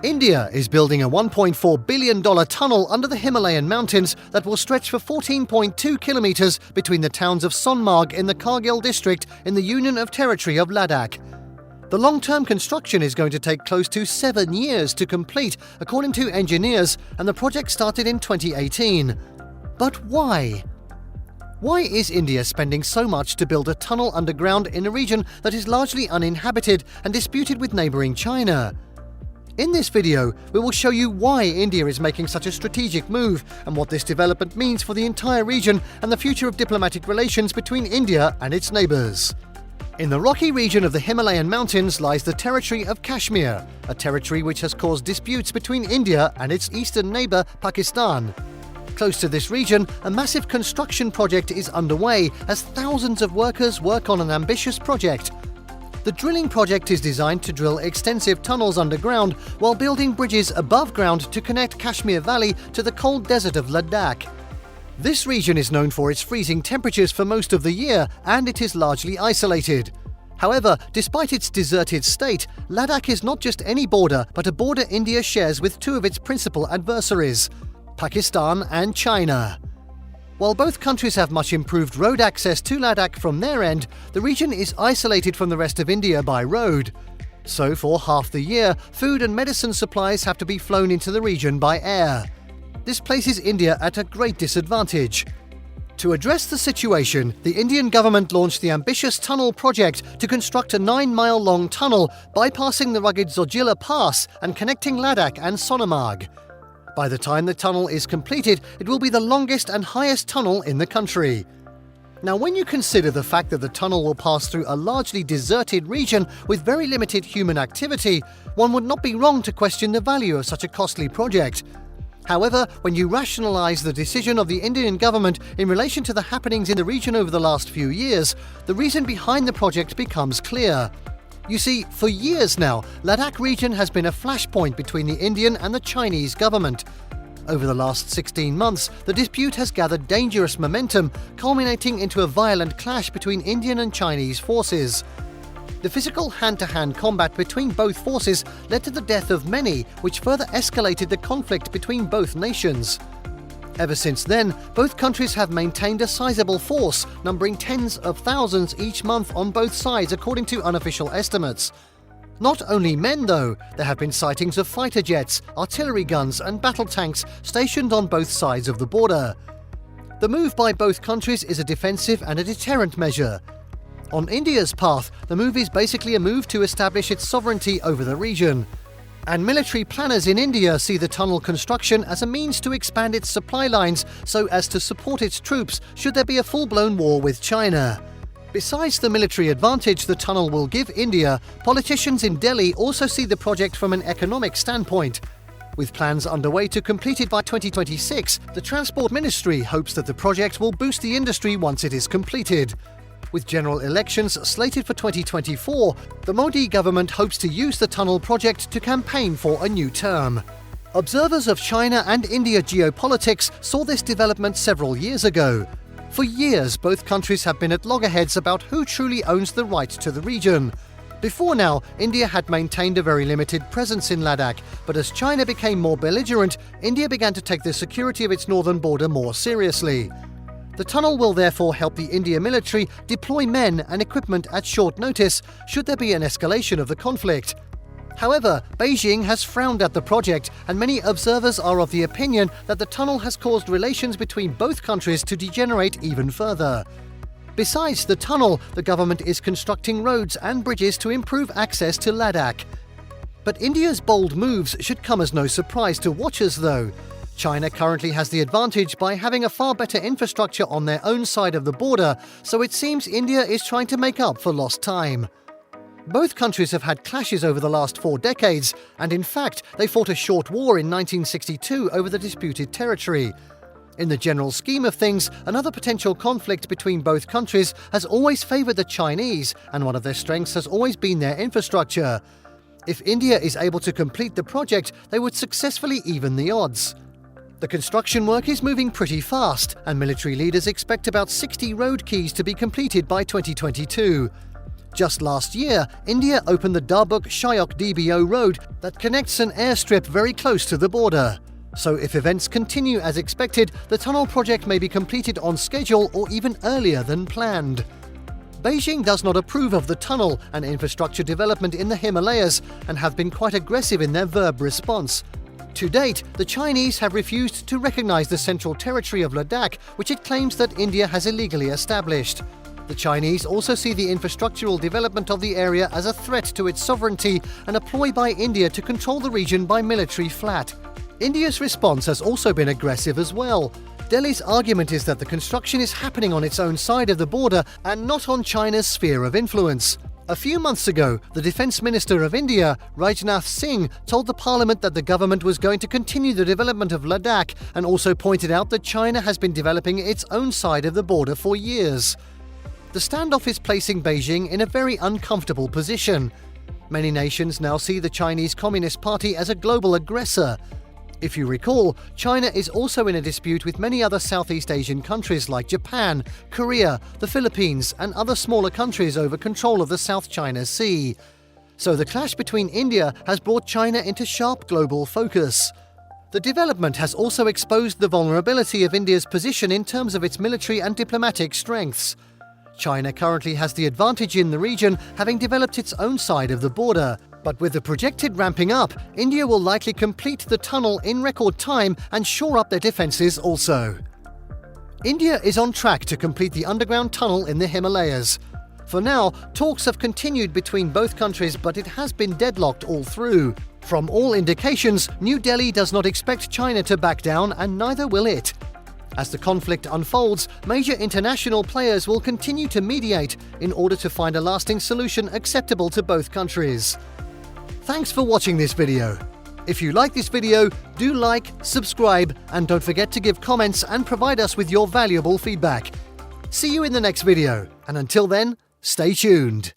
India is building a $1.4 billion tunnel under the Himalayan mountains that will stretch for 14.2 kilometers between the towns of Sonmarg in the Kargil district in the Union Territory of Ladakh. The long-term construction is going to take close to 7 years to complete, according to engineers, and the project started in 2018. But why? Why is India spending so much to build a tunnel underground in a region that is largely uninhabited and disputed with neighbouring China? In this video, we will show you why India is making such a strategic move and what this development means for the entire region and the future of diplomatic relations between India and its neighbours. In the rocky region of the Himalayan mountains lies the territory of Kashmir, a territory which has caused disputes between India and its eastern neighbour Pakistan. Close to this region, a massive construction project is underway as thousands of workers work on an ambitious project. The drilling project is designed to drill extensive tunnels underground while building bridges above ground to connect Kashmir Valley to the cold desert of Ladakh. This region is known for its freezing temperatures for most of the year, and it is largely isolated. However, despite its deserted state, Ladakh is not just any border, but a border India shares with two of its principal adversaries, Pakistan and China. While both countries have much improved road access to Ladakh from their end, the region is isolated from the rest of India by road. So for half the year, food and medicine supplies have to be flown into the region by air. This places India at a great disadvantage. To address the situation, the Indian government launched the ambitious tunnel project to construct a 9-mile-long tunnel bypassing the rugged Zojila Pass and connecting Ladakh and Sonmarg. By the time the tunnel is completed, it will be the longest and highest tunnel in the country. Now, when you consider the fact that the tunnel will pass through a largely deserted region with very limited human activity, one would not be wrong to question the value of such a costly project. However, when you rationalize the decision of the Indian government in relation to the happenings in the region over the last few years, the reason behind the project becomes clear. You see, for years now, Ladakh region has been a flashpoint between the Indian and the Chinese government. Over the last 16 months, the dispute has gathered dangerous momentum, culminating into a violent clash between Indian and Chinese forces. The physical hand-to-hand combat between both forces led to the death of many, which further escalated the conflict between both nations. Ever since then, both countries have maintained a sizable force, numbering tens of thousands each month on both sides according to unofficial estimates. Not only men though, there have been sightings of fighter jets, artillery guns and battle tanks stationed on both sides of the border. The move by both countries is a defensive and a deterrent measure. On India's path, the move is basically a move to establish its sovereignty over the region. And military planners in India see the tunnel construction as a means to expand its supply lines so as to support its troops should there be a full-blown war with China. Besides the military advantage the tunnel will give India, politicians in Delhi also see the project from an economic standpoint. With plans underway to complete it by 2026, the Transport Ministry hopes that the project will boost the industry once it is completed. With general elections slated for 2024, the Modi government hopes to use the tunnel project to campaign for a new term. Observers of China and India geopolitics saw this development several years ago. For years, both countries have been at loggerheads about who truly owns the right to the region. Before now, India had maintained a very limited presence in Ladakh, but as China became more belligerent, India began to take the security of its northern border more seriously. The tunnel will therefore help the India military deploy men and equipment at short notice should there be an escalation of the conflict. However, Beijing has frowned at the project, and many observers are of the opinion that the tunnel has caused relations between both countries to degenerate even further. Besides the tunnel, the government is constructing roads and bridges to improve access to Ladakh. But India's bold moves should come as no surprise to watchers though. China currently has the advantage by having a far better infrastructure on their own side of the border, so it seems India is trying to make up for lost time. Both countries have had clashes over the last 4 decades, and in fact, they fought a short war in 1962 over the disputed territory. In the general scheme of things, another potential conflict between both countries has always favoured the Chinese, and one of their strengths has always been their infrastructure. If India is able to complete the project, they would successfully even the odds. The construction work is moving pretty fast, and military leaders expect about 60 road keys to be completed by 2022. Just last year, India opened the Darbuk-Shayok DBO road that connects an airstrip very close to the border. So if events continue as expected, the tunnel project may be completed on schedule or even earlier than planned. Beijing does not approve of the tunnel and infrastructure development in the Himalayas and have been quite aggressive in their verb response. To date, the Chinese have refused to recognize the Central Territory of Ladakh, which it claims that India has illegally established. The Chinese also see the infrastructural development of the area as a threat to its sovereignty and a ploy by India to control the region by military flat. India's response has also been aggressive as well. Delhi's argument is that the construction is happening on its own side of the border and not on China's sphere of influence. A few months ago, the Defence Minister of India, Rajnath Singh, told the parliament that the government was going to continue the development of Ladakh and also pointed out that China has been developing its own side of the border for years. The standoff is placing Beijing in a very uncomfortable position. Many nations now see the Chinese Communist Party as a global aggressor. If you recall, China is also in a dispute with many other Southeast Asian countries like Japan, Korea, the Philippines, and other smaller countries over control of the South China Sea. So the clash between India has brought China into sharp global focus. The development has also exposed the vulnerability of India's position in terms of its military and diplomatic strengths. China currently has the advantage in the region, having developed its own side of the border. But with the projected ramping up, India will likely complete the tunnel in record time and shore up their defences also. India is on track to complete the underground tunnel in the Himalayas. For now, talks have continued between both countries, but it has been deadlocked all through. From all indications, New Delhi does not expect China to back down, and neither will it. As the conflict unfolds, major international players will continue to mediate in order to find a lasting solution acceptable to both countries. Thanks for watching this video. If you like this video, do like, subscribe, and don't forget to give comments and provide us with your valuable feedback. See you in the next video, and until then, stay tuned.